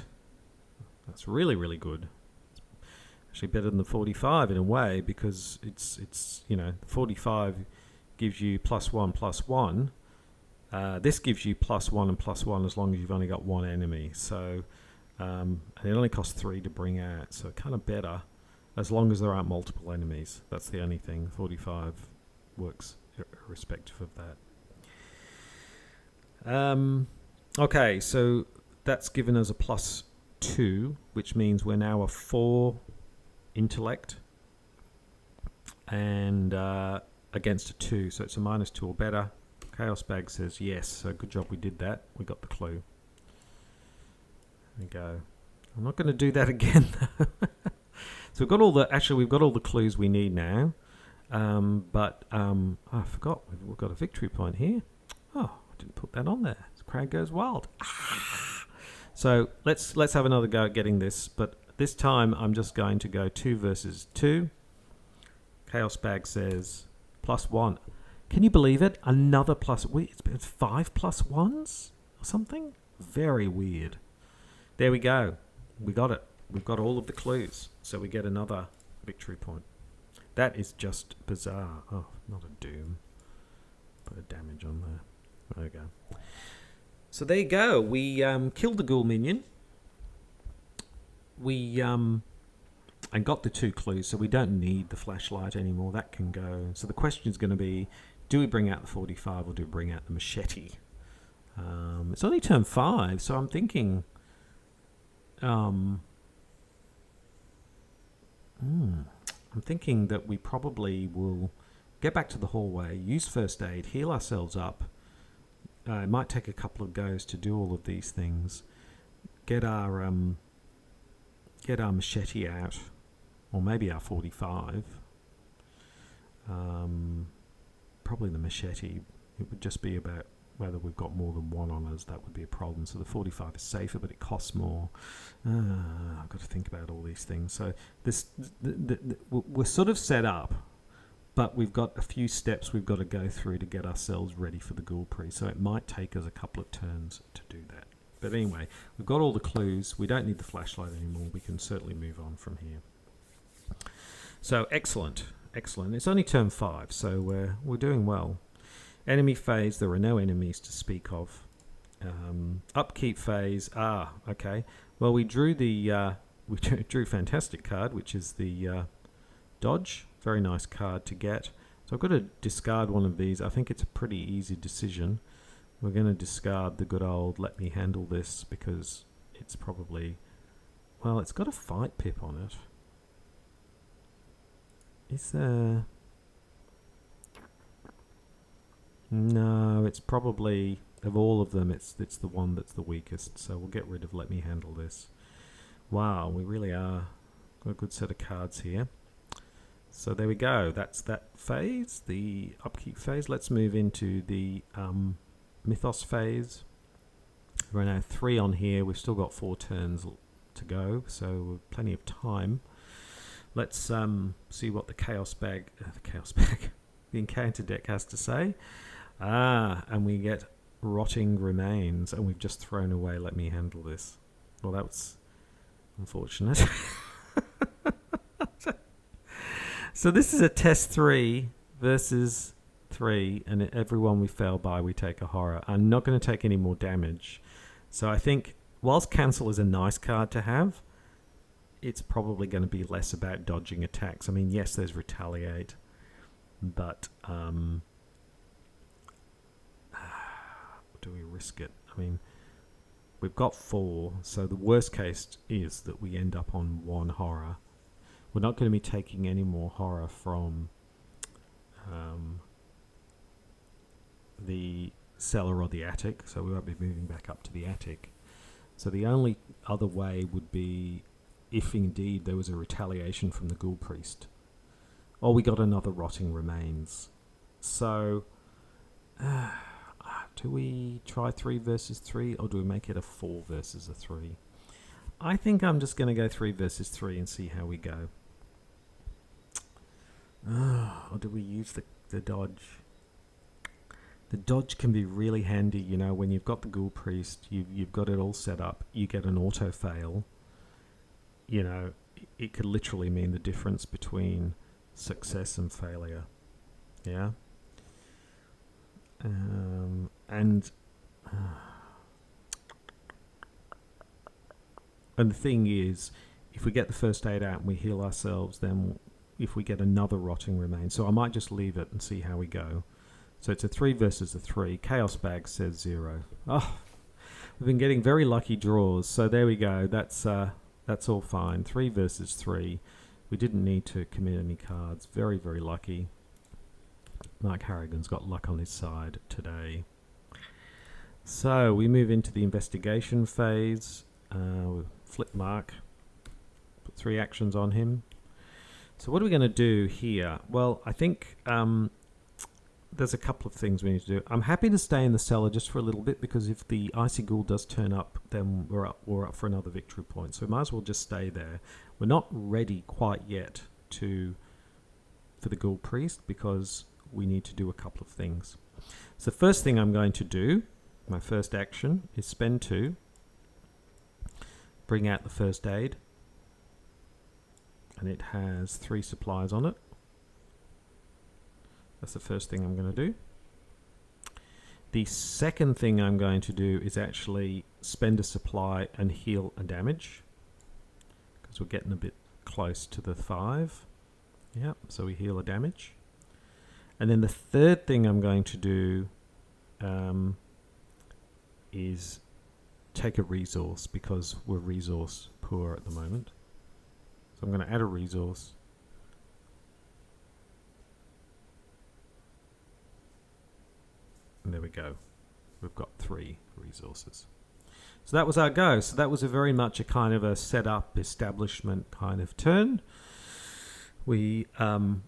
That's really, really good. It's actually better than the 45 in a way, because it's 45 gives you +1/+1. This gives you +1 and +1 as long as you've only got one enemy. So, and it only costs 3 to bring out. So kind of better as long as there aren't multiple enemies. That's the only thing. 45 works irrespective of that. Okay, so that's given us a +2, which means we're now a 4 intellect and against a 2, so it's a -2 or better. Chaos Bag says yes, so good job we did that. We got the clue. There we go. I'm not going to do that again though. So we've got all the clues we need now. But I forgot we've got a victory point here. Oh, I didn't put that on there. The crowd goes wild. So let's have another go at getting this, but this time I'm just going to go 2 versus 2. Chaos Bag says +1. Can you believe it? Another it's 5 +1s or something? Very weird. There we go. We got it. We've got all of the clues. So we get another victory point. That is just bizarre. Oh, not a doom. Put a damage on there. There we go. So there you go. We killed the ghoul minion. We and got the 2 clues, so we don't need the flashlight anymore. That can go. So the question is going to be, do we bring out the 45 or do we bring out the machete? It's only turn 5, so I'm thinking... I'm thinking that we probably will get back to the hallway, use first aid, heal ourselves up. It might take a couple of goes to do all of these things. Get our machete out, or maybe our 45. Probably the machete. It would just be about whether we've got more than one on us. That would be a problem. So the 45 is safer, but it costs more. I've got to think about all these things. So we're sort of set up, but we've got a few steps we've got to go through to get ourselves ready for the Ghoul Priest. So it might take us a couple of turns to do that. But anyway, we've got all the clues. We don't need the flashlight anymore. We can certainly move on from here. So excellent. It's only turn 5, so we're doing well. Enemy phase, there are no enemies to speak of. Upkeep phase, okay. Well, we drew the we drew fantastic card, which is the dodge. Very nice card to get. So I've got to discard one of these. I think it's a pretty easy decision. We're going to discard the good old let me handle this, because it's probably, well, it's got a fight pip on it. Is there... No, it's probably, of all of them, it's the one that's the weakest. So we'll get rid of let me handle this. Wow, we really are got a good set of cards here. So there we go. That's that phase, the upkeep phase. Let's move into the Mythos phase. We're now 3 on here. We've still got 4 turns to go, so plenty of time. Let's see what the the encounter deck has to say. And we get rotting remains, and we've just thrown away let me handle this. Well, that was unfortunate. So this is a test 3 versus 3, and everyone we fail by, we take a horror. I'm not going to take any more damage. So I think, whilst cancel is a nice card to have, it's probably going to be less about dodging attacks. I mean, yes, there's retaliate, but do we risk it? I mean, we've got 4, so the worst case is that we end up on 1 horror. We're not going to be taking any more horror from the cellar or the attic, so we won't be moving back up to the attic. So the only other way would be if indeed there was a retaliation from the Ghoul Priest, or we got another rotting remains. So do we try 3 versus 3, or do we make it a 4 versus a 3? I think I'm just going to go 3 versus 3 and see how we go. Or do we use the dodge? The dodge can be really handy, you know, when you've got the Ghoul Priest, you've got it all set up, you get an auto fail, you know, it could literally mean the difference between success and failure. Yeah? And the thing is, if we get the first aid out and we heal ourselves, then if we get another rotting remain. So I might just leave it and see how we go. So it's a 3 versus a 3. Chaos Bag says 0. Oh, we've been getting very lucky draws. So there we go. That's all fine. 3 versus 3. We didn't need to commit any cards. Very, very lucky. Mark Harrigan's got luck on his side today. So we move into the investigation phase. Flip Mark. Put 3 actions on him. So what are we going to do here? Well, I think there's a couple of things we need to do. I'm happy to stay in the cellar just for a little bit, because if the Icy Ghoul does turn up, then we're up for another victory point. So we might as well just stay there. We're not ready quite yet for the Ghoul Priest, because we need to do a couple of things. So the first thing I'm going to do, my first action, is spend 2, bring out the first aid, and it has 3 supplies on it. That's the first thing I'm going to do. The second thing I'm going to do is actually spend a supply and heal a damage, because we're getting a bit close to the 5. Yep, so we heal a damage. And then the third thing I'm going to do is take a resource, because we're resource poor at the moment. So I'm going to add a resource. And there we go. We've got 3 resources. So that was our go. So that was a very much a kind of a setup, establishment kind of turn. We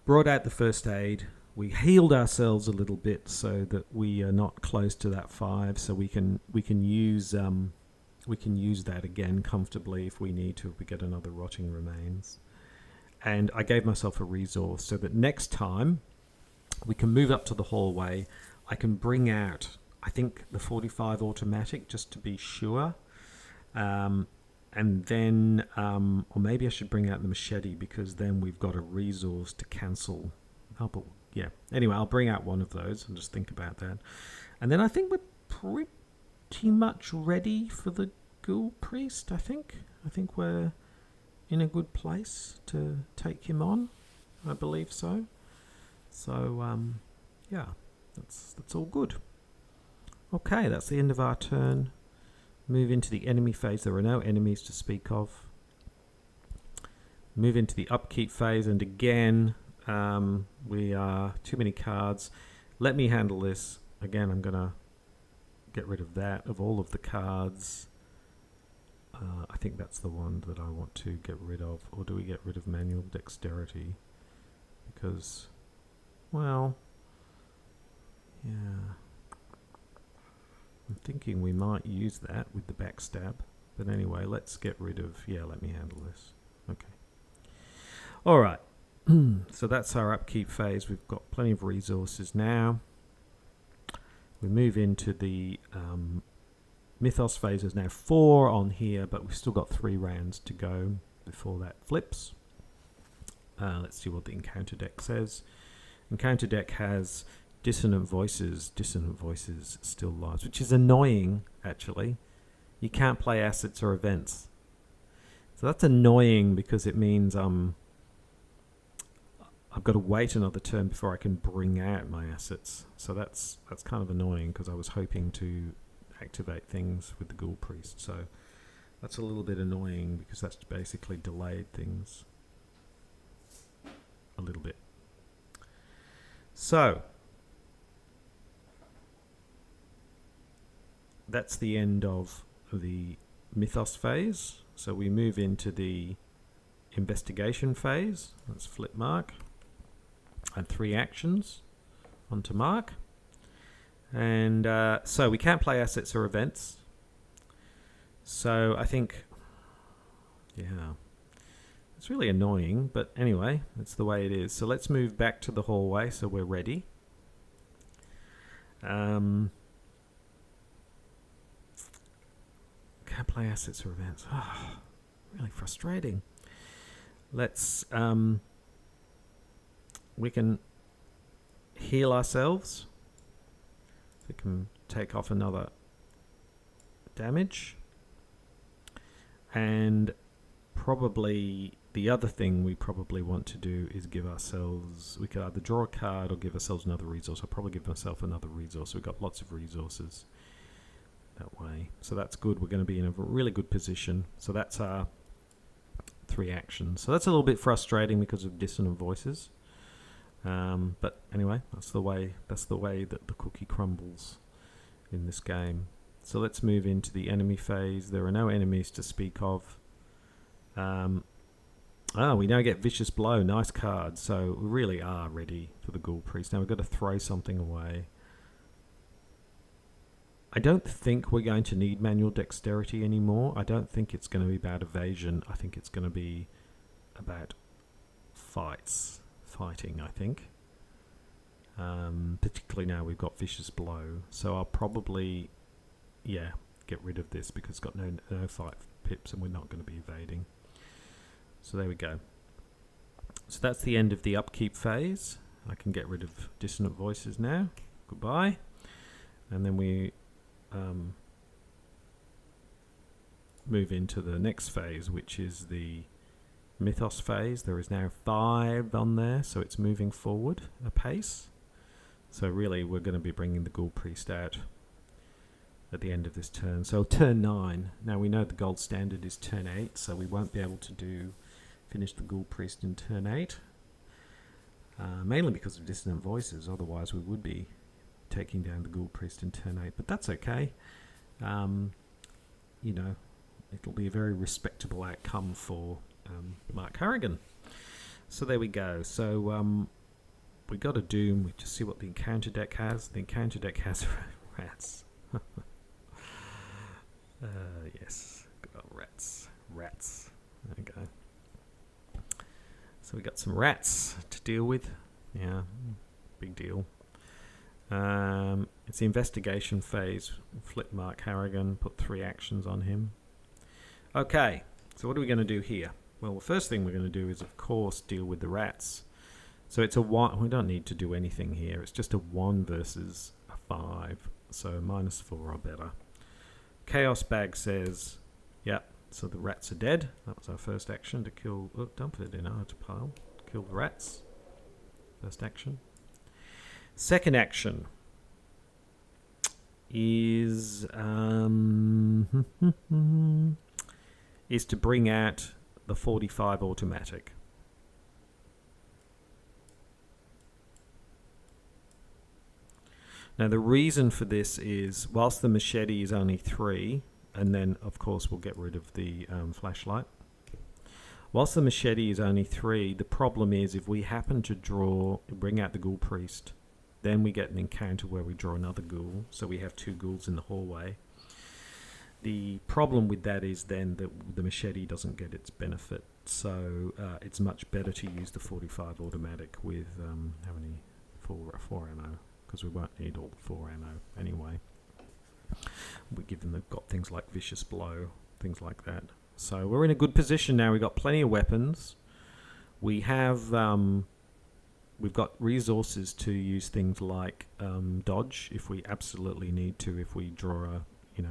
brought out the first aid. We healed ourselves a little bit so that we are not close to that 5. So we can use that again comfortably if we need to, if we get another rotting remains. And I gave myself a resource so that next time we can move up to the hallway. I can bring out, I think, the 45 automatic just to be sure. And then, or maybe I should bring out the machete, because then we've got a resource to cancel. Oh, but yeah. Anyway, I'll bring out one of those and just think about that. And then I think we're pretty much ready for the Ghoul Priest, I think. I think we're in a good place to take him on. I believe so. So, yeah. That's all good. Okay, that's the end of our turn. Move into the enemy phase. There are no enemies to speak of. Move into the upkeep phase, and again, we are too many cards. Let me handle this. Again, I'm going to get rid of that, of all of the cards. I think that's the one that I want to get rid of. Or do we get rid of manual dexterity? Because, well, yeah, I'm thinking we might use that with the backstab. But anyway, let's get rid of, yeah, let me handle this. Okay. All right. So that's our upkeep phase. We've got plenty of resources now. We move into the Mythos Phase. There's now 4 on here, but we've still got 3 rounds to go before that flips. Let's see what the encounter deck says. Encounter deck has Dissonant Voices still lives, which is annoying, actually. You can't play assets or events. So that's annoying, because it means I've got to wait another turn before I can bring out my assets. So that's kind of annoying, because I was hoping to activate things with the Ghoul Priest. So that's a little bit annoying, because that's basically delayed things a little bit. So that's the end of the Mythos phase. So we move into the investigation phase. Let's flip Mark. And 3 actions onto Mark. And so we can't play assets or events. So I think, yeah, It's really annoying, but anyway, that's the way it is. So let's move back to the hallway so we're ready. Can't play assets or events. Oh, really frustrating. Let's we can heal ourselves. We can take off another damage, and probably the other thing we probably want to do is give ourselves, we could either draw a card or give ourselves another resource. I'll probably give myself another resource. We've got lots of resources that way, so that's good. We're going to be in a really good position. So that's our 3 actions. So that's a little bit frustrating because of dissonant voices, but anyway, that's the way that the cookie crumbles in this game. So let's move into the enemy phase. There are no enemies to speak of. We now get Vicious Blow. Nice card. So we really are ready for the Ghoul Priest. Now we've got to throw something away. I don't think we're going to need manual dexterity anymore. I don't think it's going to be about evasion. I think it's going to be about fighting, I think. Particularly now we've got Vicious Blow. So I'll probably, get rid of this because it's got no fight pips and we're not going to be evading. So there we go. So that's the end of the upkeep phase. I can get rid of dissonant voices now. Goodbye. And then we move into the next phase, which is the Mythos phase. There is now 5 on there, so it's moving forward a pace. So really we're going to be bringing the Ghoul Priest out at the end of this turn. So turn 9. Now we know the gold standard is turn 8, so we won't be able to finish the Ghoul Priest in turn 8. Mainly because of dissonant voices, otherwise we would be taking down the Ghoul Priest in turn 8, but that's okay. You know, it'll be a very respectable outcome for Mark Harrigan. So there we go. So we got a Doom. We just see what the encounter deck has. The encounter deck has rats. Yes, good old rats. There we go. So we got some rats to deal with. Yeah, big deal. It's the investigation phase. Flip Mark Harrigan, put 3 actions on him. Okay, so what are we going to do here? Well, the first thing we're going to do is, of course, deal with the rats. So it's a 1. We don't need to do anything here. It's just a 1 versus a 5. So -4 or better. Chaos Bag says, yep, so the rats are dead. That was our first action to kill. Oh, dump it in our pile. Kill the rats. First action. Second action is is to bring out the 45 automatic. Now the reason for this is, whilst the machete is only 3, and then of course we'll get rid of the flashlight. Whilst the machete is only 3, the problem is if we happen to bring out the Ghoul Priest, then we get an encounter where we draw another ghoul, so we have 2 ghouls in the hallway. The problem with that is then that the machete doesn't get its benefit, so it's much better to use the 45 automatic with how many? 4 ammo, because we won't need all the 4 ammo anyway. Given they've got things like Vicious Blow, things like that. So we're in a good position now. We've got plenty of weapons. We have we've got resources to use things like dodge if we absolutely need to, if we draw a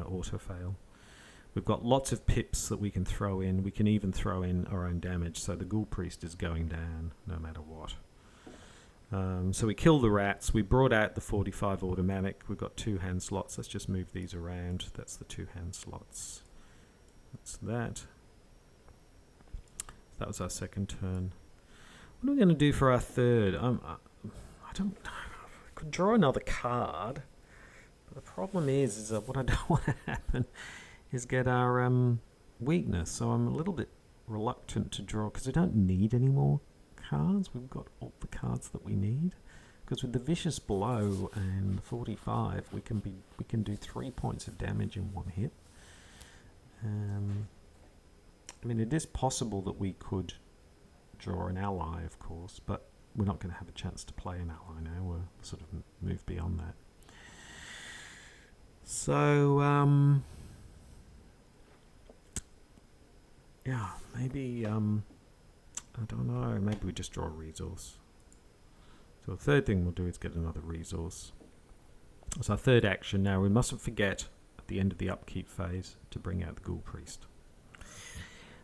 auto fail. We've got lots of pips that we can throw in. We can even throw in our own damage, so the Ghoul Priest is going down no matter what. So we killed the rats. We brought out the 45 automatic. We've got 2 hand slots. Let's just move these around. That's the 2 hand slots. That's that. That was our second turn. What are we going to do for our third? I could draw another card. But the problem is that what I don't want to happen is get our weakness. So I'm a little bit reluctant to draw because I don't need any more cards. We've got all the cards that we need. Because with the Vicious Blow and the 45, we can do 3 points of damage in 1 hit. I mean, it is possible that we could draw an ally, of course, but we're not going to have a chance to play an ally now. We'll sort of move beyond that. So, yeah, maybe, I don't know, maybe we just draw a resource. So the third thing we'll do is get another resource. It's our third action. Now, we mustn't forget at the end of the upkeep phase to bring out the Ghoul Priest.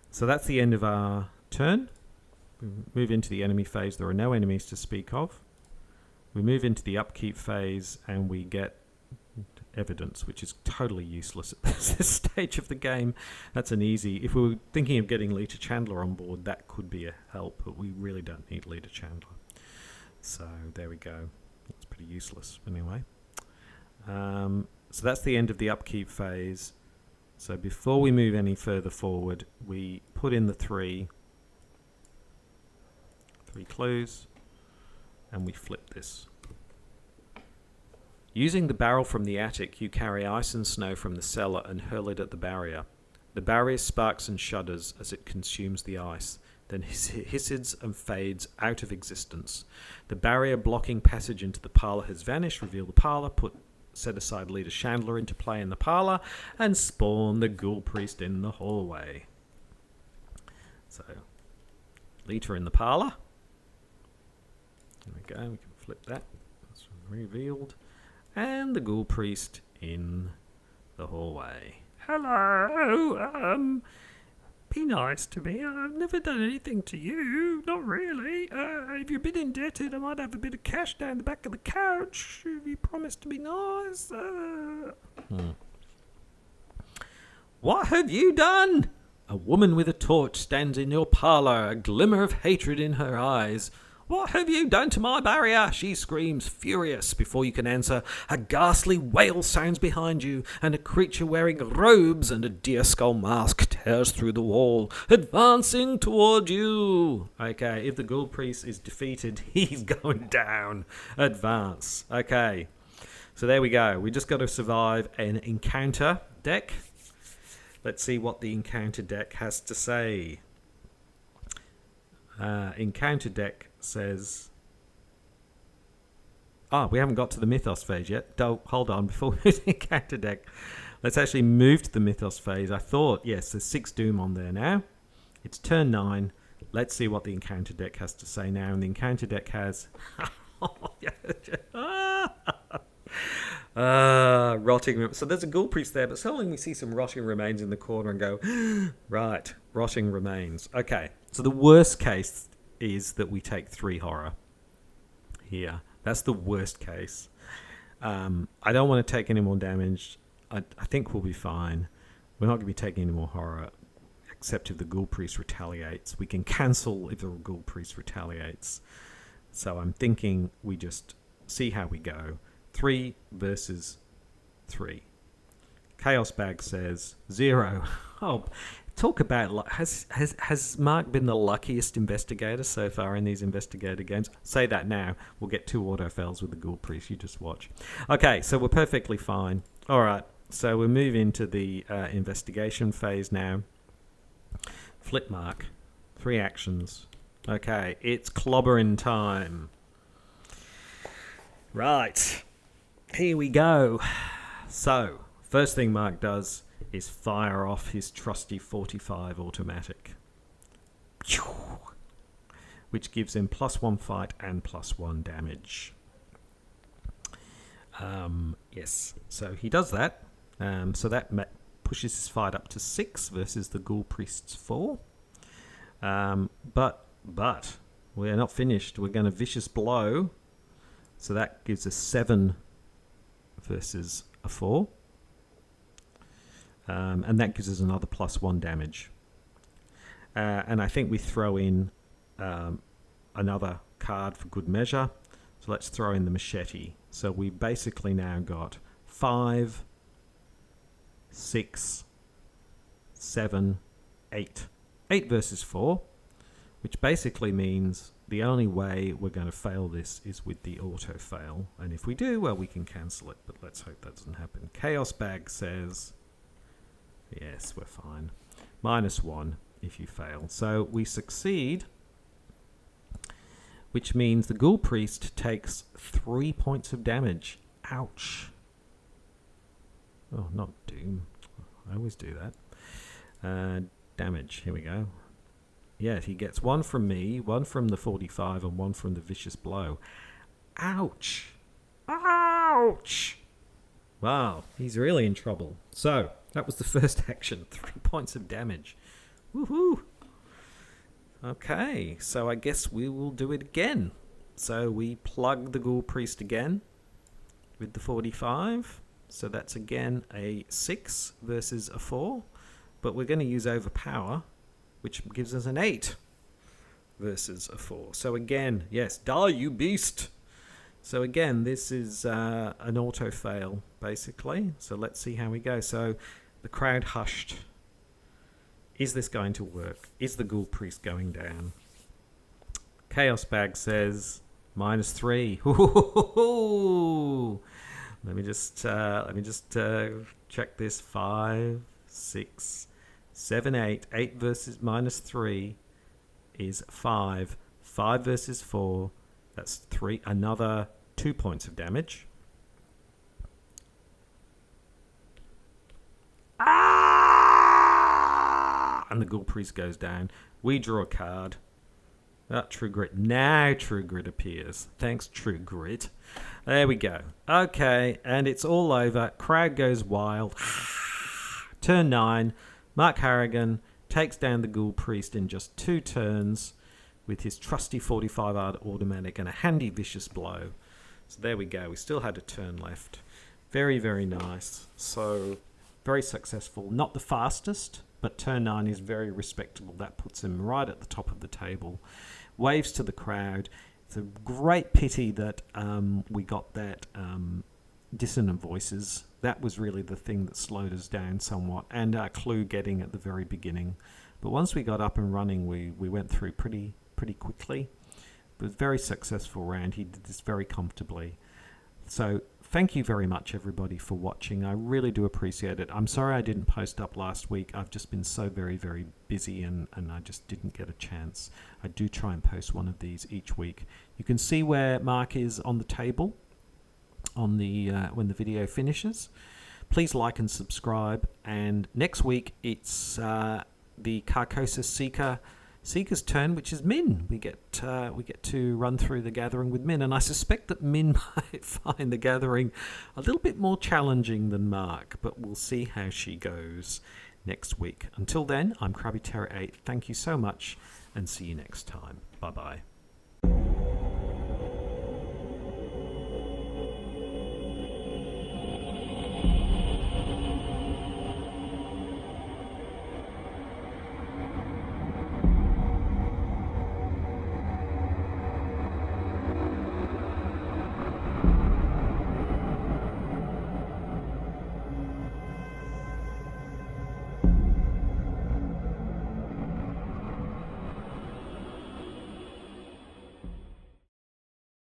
So that's the end of our turn. We move into the enemy phase. There are no enemies to speak of. We move into the upkeep phase and we get evidence, which is totally useless at this stage of the game. That's an easy... If we were thinking of getting Leader Chandler on board, that could be a help, but we really don't need Leader Chandler. So there we go. That's pretty useless anyway. So that's the end of the upkeep phase. So before we move any further forward, we put in the three clues, and we flip this. Using the barrel from the attic, you carry ice and snow from the cellar and hurl it at the barrier. The barrier sparks and shudders as it consumes the ice, then hisses and fades out of existence. The barrier blocking passage into the parlour has vanished. Reveal the parlour, set aside Leader Chandler into play in the parlour, and spawn the Ghoul Priest in the hallway. So, Leader in the parlour. There we go, we can flip that. That's revealed. And the Ghoul Priest in the hallway. Hello, be nice to me. I've never done anything to you. Not really. If you've been indebted, I might have a bit of cash down the back of the couch. If you promise to be nice. What have you done? A woman with a torch stands in your parlour, a glimmer of hatred in her eyes. What have you done to my barrier? She screams, furious. Before you can answer, a ghastly wail sounds behind you, and a creature wearing robes and a deer skull mask tears through the wall, advancing toward you. Okay, if the Ghoul Priest is defeated, he's going down. Advance. Okay, so there we go. We just got to survive an encounter deck. Let's see what the encounter deck has to say. Encounter deck says... we haven't got to the Mythos phase yet. Hold on, before we move to the encounter deck, let's actually move to the Mythos phase. I thought, yes, there's 6 Doom on there now. It's turn 9. Let's see what the encounter deck has to say now. And the encounter deck has... rotting... So there's a Ghoul Priest there, but suddenly we see some rotting remains in the corner and go, right, rotting remains. Okay, so the worst case is that we take 3 horror here. That's the worst case. I don't want to take any more damage. I think we'll be fine. We're not going to be taking any more horror, except if the Ghoul Priest retaliates. We can cancel if the Ghoul Priest retaliates. So I'm thinking we just see how we go. 3 versus 3. Chaos Bag says 0. Oh, talk about has Mark been the luckiest investigator so far in these investigator games? Say that now. We'll get 2 autofails with the Ghoul Priest. You just watch. Okay, so we're perfectly fine. All right, so we'll move into the investigation phase now. Flip Mark. 3 actions. Okay, it's clobbering time. Right, here we go. So, first thing Mark does is fire off his trusty 45 automatic, which gives him +1 fight and +1 damage. Yes, so he does that. So that pushes his fight up to 6 versus the Ghoul Priest's 4. But we're not finished. We're going to Vicious Blow. So that gives us 7 versus a 4. And that gives us another +1 damage. And I think we throw in another card for good measure. So let's throw in the machete. So we basically now got 5, 6, 7, 8. 8 versus 4, which basically means the only way we're going to fail this is with the auto fail. And if we do, well, we can cancel it. But let's hope that doesn't happen. Chaos Bag says... yes, we're fine. -1 if you fail. So we succeed which means the Ghoul Priest takes 3 points of damage. Ouch. Oh, not doom. I always do that. Damage. Here we go. Yeah, he gets 1 from me, 1 from the 45, and 1 from the Vicious Blow. Ouch. Ouch. Wow, he's really in trouble. So, that was the first action. 3 points of damage. Woohoo. Okay, so I guess we will do it again. So we plug the Ghoul Priest again with the 45. So that's again a 6 versus a 4. But we're going to use Overpower, which gives us an 8 versus a 4. So again, yes, die you beast. So again, this is an auto fail, basically. So let's see how we go. So the crowd hushed. Is this going to work? Is the Ghoul Priest going down? Chaos Bag says -3. Ooh. Let me just check this. 5, 6, 7, 8. 8 versus -3 is 5. 5 versus 4. That's 3. Another 2 points of damage. And the Ghoul Priest goes down. We draw a card. True Grit. Now True Grit appears. Thanks, True Grit. There we go. Okay, and it's all over. Crowd goes wild. Turn 9. Mark Harrigan takes down the Ghoul Priest in just 2 turns with his trusty 45 automatic and a handy Vicious Blow. So there we go. We still had a turn left. Very, very nice. So very successful. Not the fastest, but turn 9 is very respectable. That puts him right at the top of the table. Waves to the crowd. It's a great pity that we got that dissonant voices. That was really the thing that slowed us down somewhat, and our clue getting at the very beginning. But once we got up and running, we went through pretty quickly. It was a very successful round. He did this very comfortably. So thank you very much, everybody, for watching. I really do appreciate it. I'm sorry I didn't post up last week. I've just been so very, very busy, and I just didn't get a chance. I do try and post one of these each week. You can see where Mark is on the table on the when the video finishes. Please like and subscribe. And next week, it's the Carcosa Seeker's turn, which is Min. We get to run through the gathering with Min, and I suspect that Min might find the gathering a little bit more challenging than Mark, but we'll see how she goes next week. Until then, I'm Krabby Terror 8. Thank you so much, and see you next time. Bye bye.